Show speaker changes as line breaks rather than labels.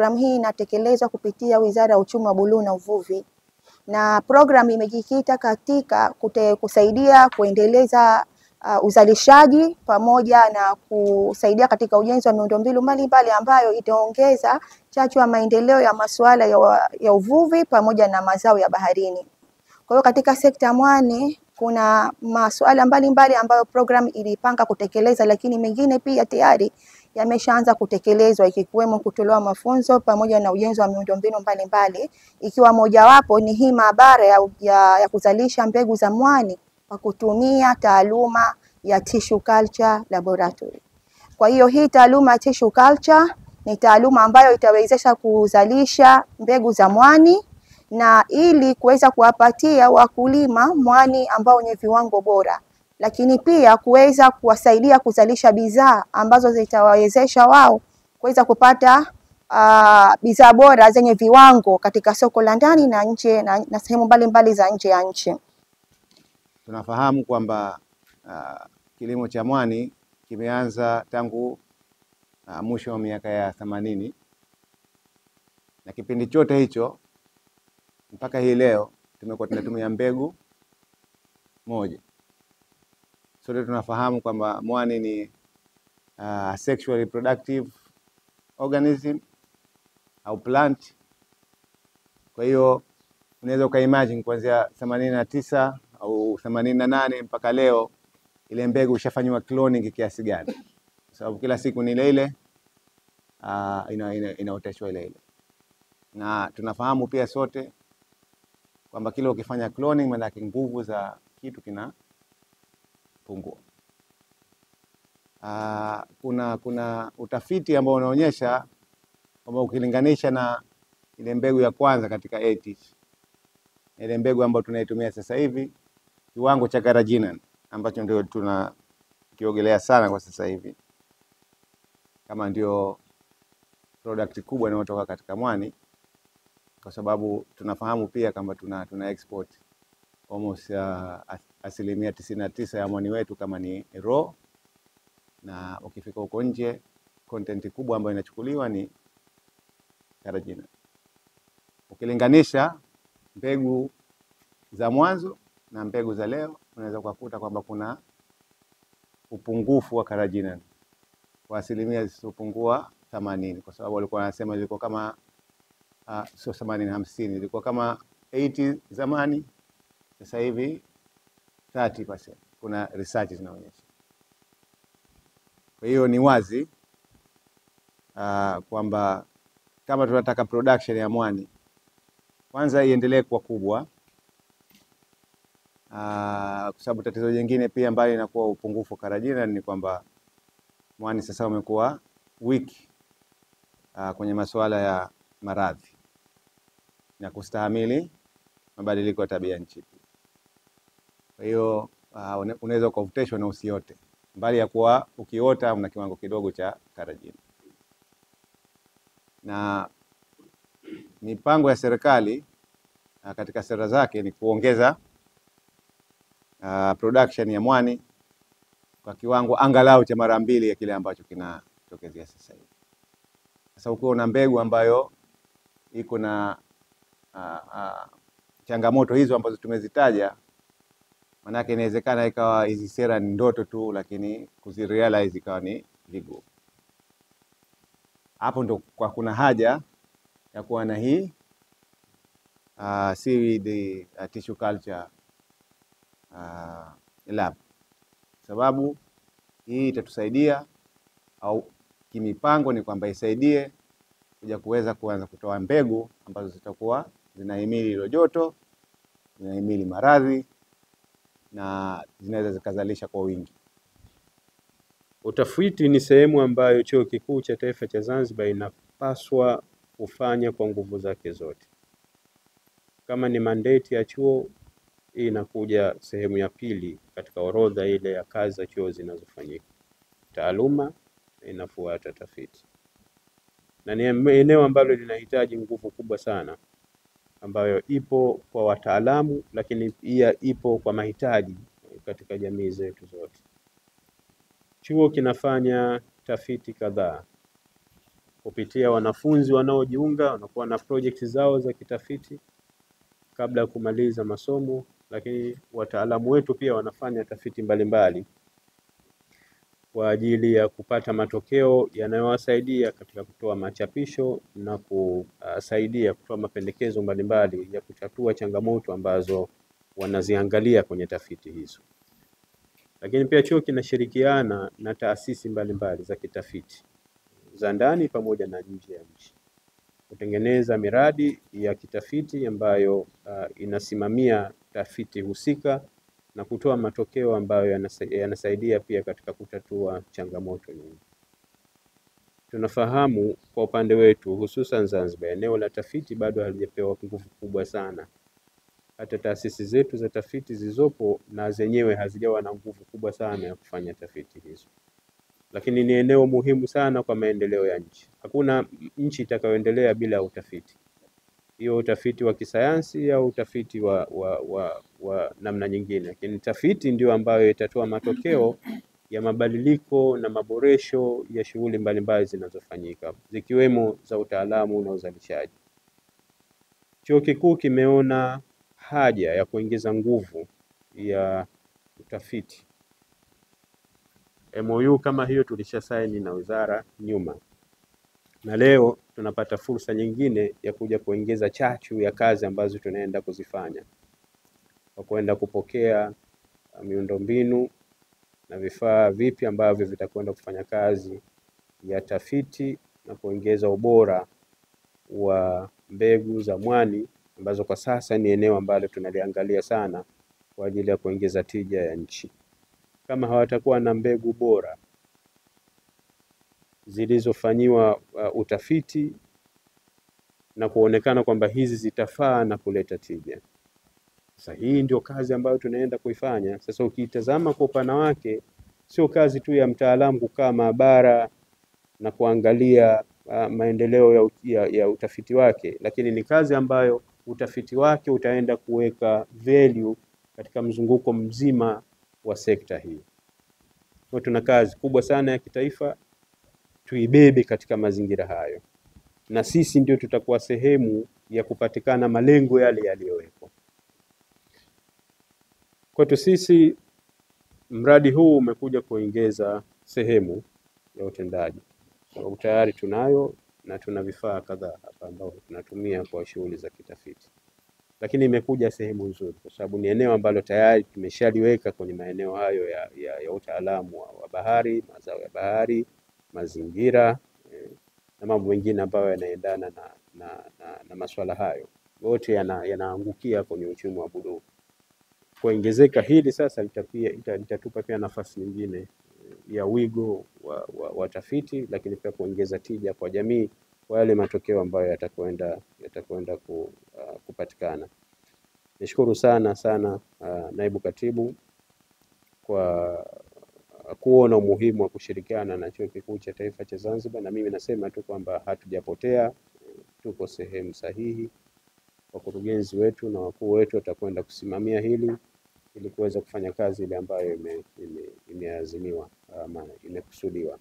program hii inatekelezwa kupitia Wizara ya Uchumi wa Buluu na Uvuvi, na program imejikita katika kusaidia kuendeleza uzalishaji pamoja na kusaidia katika ujenzi wa miundombinu mbalimbali ambayo itaongeza chachu ya maendeleo ya masuala ya uvuvi pamoja na mazao ya baharini. Kwa hiyo katika sekta ya mwani kuna masuala mbalimbali ambayo program ilipanga kutekeleza, lakini mengine pia tayari yameshaanza kutekelezwa, ikiwemo kutolewa mafunzo pamoja na ujenzi wa miundombinu mbalimbali, ikiwa mojawapo ni hii maabara ya kuzalisha mbegu za mwani kwa kutumia taaluma ya Tissue Culture Laboratory. Kwa hiyo hii taaluma ya Tissue Culture ni taaluma ambayo itawezesha kuzalisha mbegu za mwani na ili kuweza kuwapatia wakulima mwani ambao wenye viwango bora, lakini pia kuweza kuwasaidia kuzalisha bidhaa ambazo zitawawezesha wao kuweza kupata bidhaa bora zenye viwango katika soko la ndani na nje na sehemu mbalimbali za nje ya nchi.
Tunafahamu kwamba kilimo cha mwani kimeanza tangu mwisho wa miaka ya 80, na kipindi chote hicho mpaka hii leo tumekuwa tunatumia mbegu moja. Sote tunafahamu kwamba mwani ni sexually reproductive organism au plant. Kwa hiyo unaweza ukaimagine kuanzia 89 au 88 mpaka leo ile mbegu ishafanywa cloning kiasi gani, kwa sababu kila siku ni ile ile inaoteshwa ile ile. Na tunafahamu pia sote kwamba kile ukifanya cloning maana nguvu za kitu kinapungua. Kuna utafiti ambao unaonyesha kwamba ukilinganisha na ile mbegu ya kwanza katika 80s, ile mbegu ambayo tunaitumia sasa hivi, kiwango cha carrageenan ambacho ndio tunakiogelea sana kwa sasa hivi kama ndio product kubwa inayotoka katika mwani, kwa sababu tunafahamu pia kama tuna export almost 99% ya mwani wetu kama ni raw, na ukifika huko nje content kubwa ambayo inachukuliwa ni carrageenan. Ukilinganisha mbegu za mwanzo na mbegu za leo, unaweza kukuta kwamba kuna upungufu wa carrageenan kwa asilimia zisizopungua 80, kwa sababu walikuwa wanasema ilikuwa kama sio 80-50, ilikuwa kama 80 zamani, sasa hivi 30%. Kuna research zinaonyesha. Kwa hiyo ni wazi kwamba kama tunataka production ya mwani kwanza iendelee kuwa kubwa, kwa sababu tatizo jingine pia mbali na kuwa upungufu carrageenan ni kwamba mwani sasa umekuwa weak kwenye masuala ya maradhi na kustahimili mabadiliko ya tabia nchi. Kwa hiyo unaweza kuoteshwa na usiote, mbali ya kuwa ukiota una kiwango kidogo cha carrageenan. Na mipango ya serikali katika sera zake ni kuongeza production ya mwani kwa kiwango angalau cha mara 2 ya kile ambacho kinatokezea sasa hivi. Sasa ukiwa una mbegu ambayo iko na changamoto hizo ambazo tumezitaja, manake inawezekana ikawa hizi sera ni ndoto tu, lakini kuzirealize ikawa ni vigumu. Hapo ndo kwa kuna haja ya kuwa na hii seaweed tissue culture lab, sababu hii itatusaidia au kimipango ni kwamba isaidie kuja kuweza kuanza kutoa mbegu ambazo zitakuwa zinahimili hilo joto, zinahimili maradhi na zinaweza zikazalisha kwa wingi.
Utafiti ni sehemu ambayo Chuo Kikuu cha Taifa cha Zanzibar inapaswa kufanya kwa nguvu zake zote. Kama ni mandate ya chuo, hii inakuja sehemu ya pili katika orodha ile ya kazi za chuo zinazofanyika. Taaluma inafuata tafiti. Na ni eneo ambalo linahitaji nguvu kubwa sana, ambayo ipo kwa wataalamu lakini pia ipo kwa mahitaji katika jamii zetu zote. Chuo kinafanya tafiti kadhaa kupitia wanafunzi wanaojiunga, wanakuwa na project zao za kitafiti kabla ya kumaliza masomo, lakini wataalamu wetu pia wanafanya tafiti mbalimbali kwa ajili ya kupata matokeo yanayowasaidia katika kutoa machapisho na kusaidia kutoa mapendekezo mbalimbali ya kutatua changamoto ambazo wanaziangalia kwenye tafiti hizo. Lakini pia chuo kinashirikiana na taasisi mbalimbali za kitafiti za ndani pamoja na nje ya nchi kutengeneza miradi ya kitafiti ambayo inasimamia tafiti husika na kutoa matokeo ambayo yanasaidia pia katika kutatua changamoto nyingi. Tunafahamu kwa upande wetu, hususan Zanzibar, eneo la tafiti bado halijapewa nguvu kubwa sana. Hata taasisi zetu za tafiti zilizopo na zenyewe hazijawa na nguvu kubwa sana ya kufanya tafiti hizo. Lakini ni eneo muhimu sana kwa maendeleo ya nchi. Hakuna nchi itakayoendelea bila utafiti. Hiyo utafiti wa kisayansi au utafiti wa namna nyingine. Lakini tafiti ndio ambayo itatoa matokeo ya mabadiliko na maboresho ya shughuli mbalimbali zinazofanyika, zikiwemo za utaalamu na uzalishaji. Chuo Kikuu kimeona haja ya kuongeza nguvu ya utafiti. MOU kama hiyo tulishasaini na wizara nyuma. Na leo tunapata fursa nyingine ya kuja kuongeza chachu ya kazi ambazo tunaenda kuzifanya. Kwa kwenda kupokea miundombinu na vifaa vipi ambavyo vitakwenda kufanya kazi ya tafiti na kuongeza ubora wa mbegu za mwani ambazo kwa sasa ni eneo ambalo tunaliangalia sana kwa ajili ya kuongeza tija ya nchi. Kama hawatakuwa na mbegu bora zilizofanyiwa utafiti na kuonekana kwamba hizi zitafaa na kuleta tija. Sasa hii ndio kazi ambayo tunaenda kuifanya. Sasa ukitazama kwa upana wake, sio kazi tu ya mtaalamu kukaa maabara na kuangalia maendeleo ya utafiti wake, lakini ni kazi ambayo utafiti wake utaenda kuweka value katika mzunguko mzima wa sekta hii. Kwa tuna kazi kubwa sana ya kitaifa, tuibebe katika mazingira hayo. Na sisi ndio tutakuwa sehemu ya kupatikana malengo yale yaliyowekwa. Kwetu sisi mradi huu umekuja kuongeza sehemu ya utendaji. So, tayari tunayo na tuna vifaa kadhaa hapa ambavyo tunatumia kwa shughuli za kitafiti. Lakini imekuja sehemu nzuri kwa sababu ni eneo ambalo tayari tumeshaliweka kwenye maeneo hayo ya utaalamu wa bahari, mazao ya bahari, mazingira na mambo mengine ambayo yanaendana na masuala hayo. Yote yanaangukia kwenye uchumi wa buluu. Kuongezeka hili sasa litatupa pia nafasi nyingine ya wigo wa tafiti, lakini pia kuongeza tija kwa jamii kwa yale matokeo ambayo yatakwenda kupatikana. Nishukuru sana naibu katibu kwa kuona umuhimu wa kushirikiana na Chuo Kikuu cha Taifa cha Zanzibar, na mimi nasema tu kwamba hatujapotea, tuko sehemu sahihi. Wakurugenzi wetu na wakuu wetu watakwenda kusimamia hili ili kuweza kufanya kazi ile ambayo imeazimiwa ama imekusudiwa.